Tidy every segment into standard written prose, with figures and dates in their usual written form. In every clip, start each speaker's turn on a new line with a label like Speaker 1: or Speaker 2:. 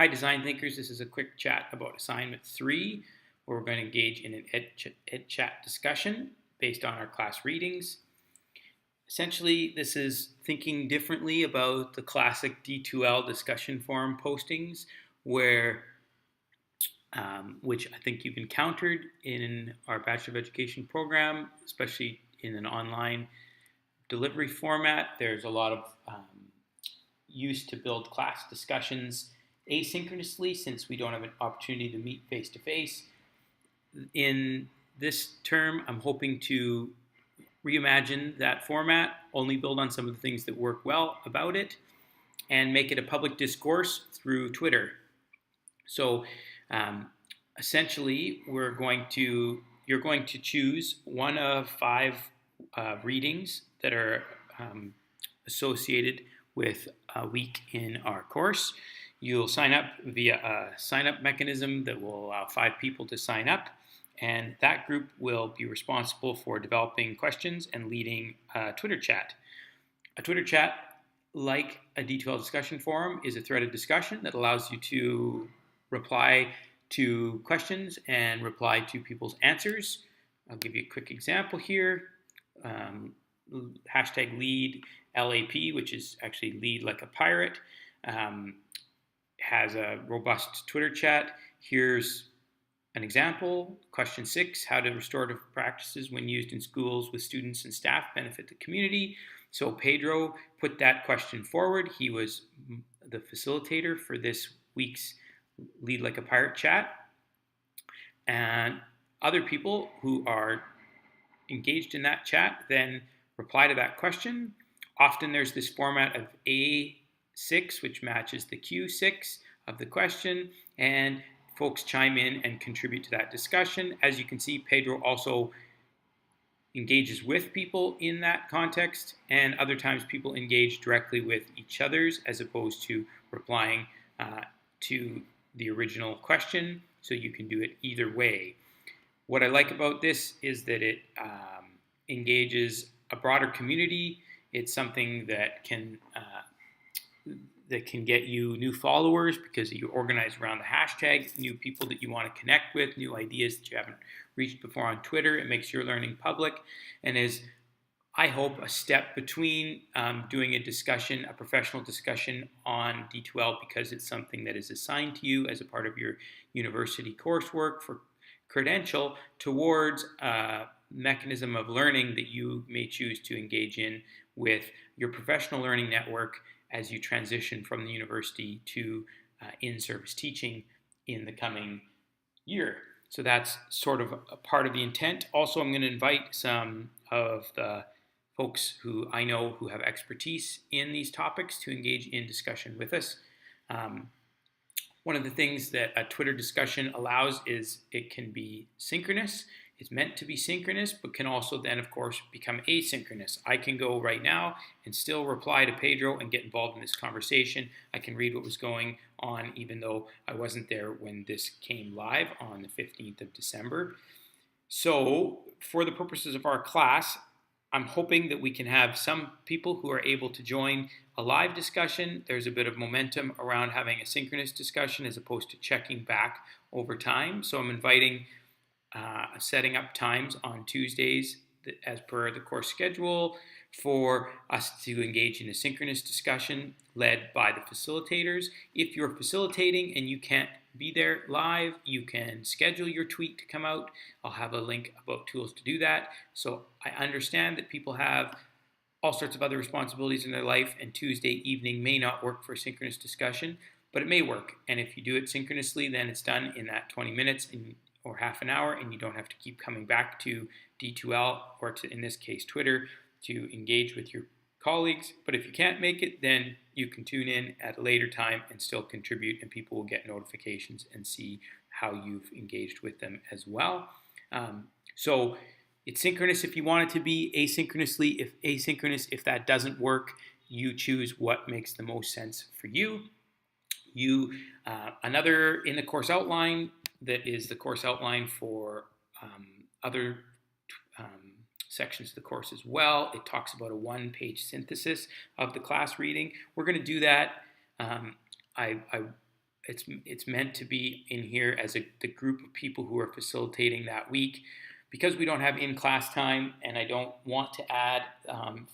Speaker 1: Hi, design thinkers. This is a quick chat about assignment 3, where we're going to engage in an ed chat discussion based on our class readings. Essentially, this is thinking differently about the classic D2L discussion forum postings, which I think you've encountered in our Bachelor of Education program, especially in an online delivery format. There's a lot of use to build class discussions asynchronously, since we don't have an opportunity to meet face-to-face. In this term, I'm hoping to reimagine that format, only build on some of the things that work well about it, and make it a public discourse through Twitter. So essentially, you're going to choose one of 5 readings that are associated with a week in our course. You'll sign up via a sign-up mechanism that will allow 5 people to sign up, and that group will be responsible for developing questions and leading a Twitter chat. A Twitter chat, like a D2L discussion forum, is a threaded discussion that allows you to reply to questions and reply to people's answers. I'll give you a quick example here. Hashtag lead LAP, which is actually lead like a pirate, has a robust Twitter chat. Here's an example. Question 6, how do restorative practices when used in schools with students and staff benefit the community? So Pedro put that question forward. He was the facilitator for this week's Lead Like a Pirate chat. And other people who are engaged in that chat then reply to that question. Often there's this format of A6, which matches the Q6 of the question, and folks chime in and contribute to that discussion. As you can see, Pedro also engages with people in that context, and other times people engage directly with each other's as opposed to replying to the original question, so you can do it either way. What I like about this is that it engages a broader community. It's something that can get you new followers because you organize around the hashtag, new people that you want to connect with, new ideas that you haven't reached before on Twitter. It makes your learning public, and is, I hope, a step between doing a professional discussion on D2L, because it's something that is assigned to you as a part of your university coursework for credential, towards a mechanism of learning that you may choose to engage in with your professional learning network as you transition from the university to in-service teaching in the coming year. So that's sort of a part of the intent. Also, I'm going to invite some of the folks who I know who have expertise in these topics to engage in discussion with us. One of the things that a Twitter discussion allows is it can be synchronous. It's meant to be synchronous, but can also then, of course, become asynchronous. I can go right now and still reply to Pedro and get involved in this conversation. I can read what was going on, even though I wasn't there when this came live on the 15th of December. So, for the purposes of our class, I'm hoping that we can have some people who are able to join a live discussion. There's a bit of momentum around having a synchronous discussion as opposed to checking back over time. So I'm inviting setting up times on Tuesdays as per the course schedule for us to engage in a synchronous discussion led by the facilitators. If you're facilitating and you can't be there live, you can schedule your tweet to come out. I'll have a link about tools to do that. So I understand that people have all sorts of other responsibilities in their life, and Tuesday evening may not work for a synchronous discussion, but it may work. And if you do it synchronously, then it's done in that 20 minutes or half an hour, and you don't have to keep coming back to D2L, or to, in this case, Twitter, to engage with your colleagues. But if you can't make it, then you can tune in at a later time and still contribute, and people will get notifications and see how you've engaged with them as well. So it's synchronous if you want it to be, asynchronous if that doesn't work. You choose what makes the most sense for you. Another in the course outline, that is the course outline for other sections of the course as well. It talks about a 1-page synthesis of the class reading. We're going to do that. it's meant to be in here as the group of people who are facilitating that week. Because we don't have in-class time, and I don't want to add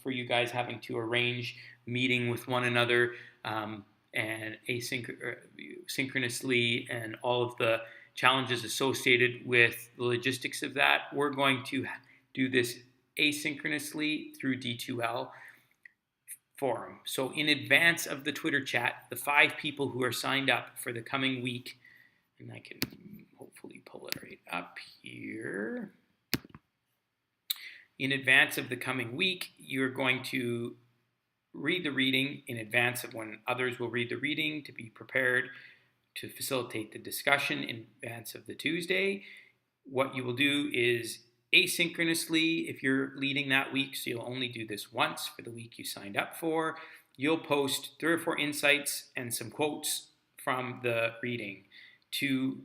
Speaker 1: for you guys having to arrange meeting with one another and asynchronously and all of the challenges associated with the logistics of that, we're going to do this asynchronously through D2L forum. So in advance of the Twitter chat, the 5 people who are signed up for the coming week, and I can hopefully pull it right up here. In advance of the coming week, you're going to read the reading in advance of when others will read the reading to be prepared to facilitate the discussion in advance of the Tuesday. What you will do is asynchronously, if you're leading that week, so you'll only do this once for the week you signed up for, you'll post 3 or 4 insights and some quotes from the reading to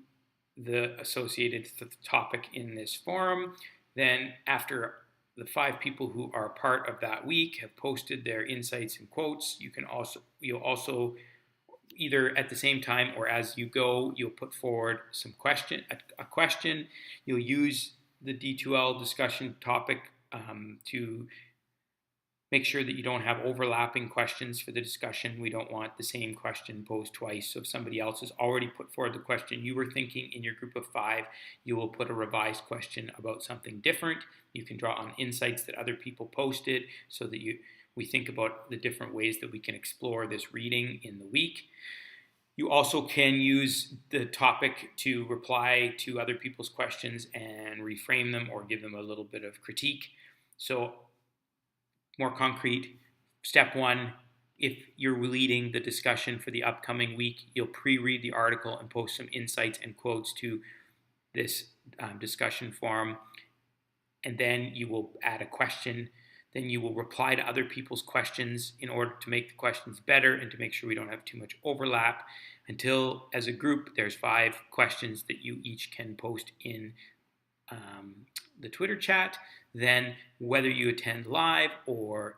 Speaker 1: the associated topic in this forum. Then after the 5 people who are part of that week have posted their insights and quotes, you'll also either at the same time or as you go, you'll put forward a question. You'll use the D2L discussion topic to make sure that you don't have overlapping questions for the discussion. We don't want the same question posed twice. So if somebody else has already put forward the question you were thinking in your group of 5, you will put a revised question about something different. You can draw on insights that other people posted so that we think about the different ways that we can explore this reading in the week. You also can use the topic to reply to other people's questions and reframe them or give them a little bit of critique. So more concrete, step 1, if you're leading the discussion for the upcoming week, you'll pre-read the article and post some insights and quotes to this discussion forum. And then you will add a question. Then you will reply to other people's questions in order to make the questions better and to make sure we don't have too much overlap until, as a group, there's 5 questions that you each can post in the Twitter chat. Then whether you attend live or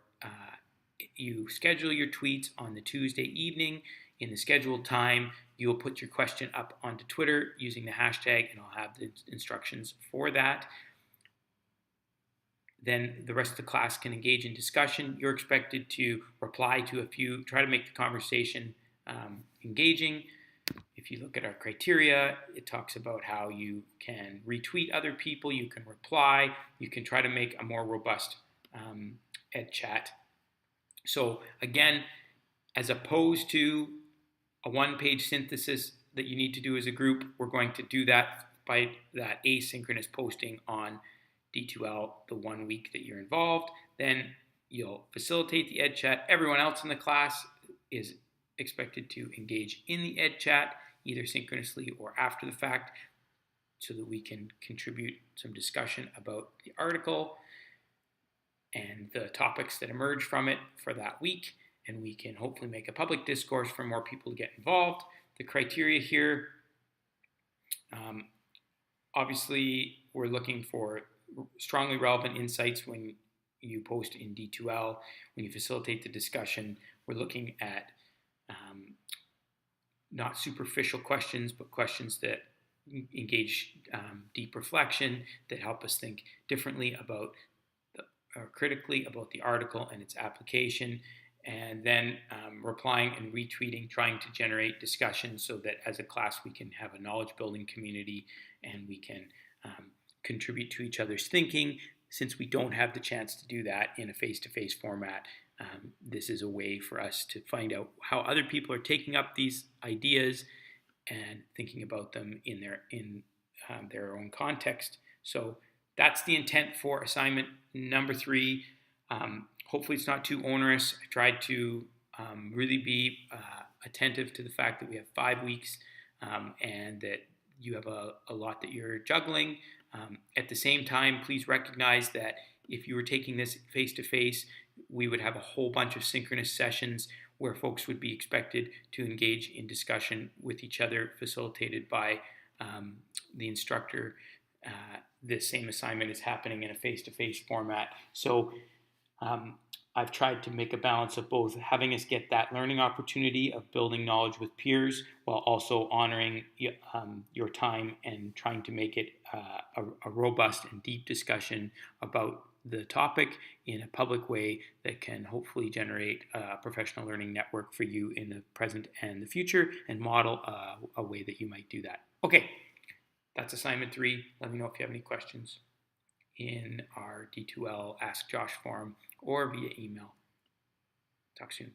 Speaker 1: you schedule your tweets on the Tuesday evening in the scheduled time, you will put your question up onto Twitter using the hashtag, and I'll have the instructions for that. Then the rest of the class can engage in discussion. You're expected to reply to a few, try to make the conversation engaging. If you look at our criteria, it talks about how you can retweet other people, you can reply, you can try to make a more robust ed chat. So again, as opposed to a 1-page synthesis that you need to do as a group, we're going to do that by that asynchronous posting on D2L the 1 week that you're involved. Then you'll facilitate the ed chat. Everyone else in the class is expected to engage in the ed chat, either synchronously or after the fact, so that we can contribute some discussion about the article and the topics that emerge from it for that week, and we can hopefully make a public discourse for more people to get involved. The criteria here, obviously, we're looking for strongly relevant insights when you post in D2L. When you facilitate the discussion, we're looking at not superficial questions, but questions that engage deep reflection, that help us think differently about or critically about the article and its application, and then replying and retweeting, trying to generate discussion so that as a class we can have a knowledge building community and we can contribute to each other's thinking. Since we don't have the chance to do that in a face-to-face format, this is a way for us to find out how other people are taking up these ideas and thinking about them in their own context. So that's the intent for assignment number 3. Hopefully it's not too onerous. I tried to really be attentive to the fact that we have 5 weeks and that you have a lot that you're juggling. At the same time, please recognize that if you were taking this face-to-face, we would have a whole bunch of synchronous sessions where folks would be expected to engage in discussion with each other, facilitated by the instructor. The same assignment is happening in a face-to-face format. So I've tried to make a balance of both having us get that learning opportunity of building knowledge with peers while also honoring your time and trying to make it a robust and deep discussion about the topic in a public way that can hopefully generate a professional learning network for you in the present and the future and model a way that you might do that. Okay, that's assignment 3. Let me know if you have any questions in our D2L Ask Josh forum or via email. Talk soon.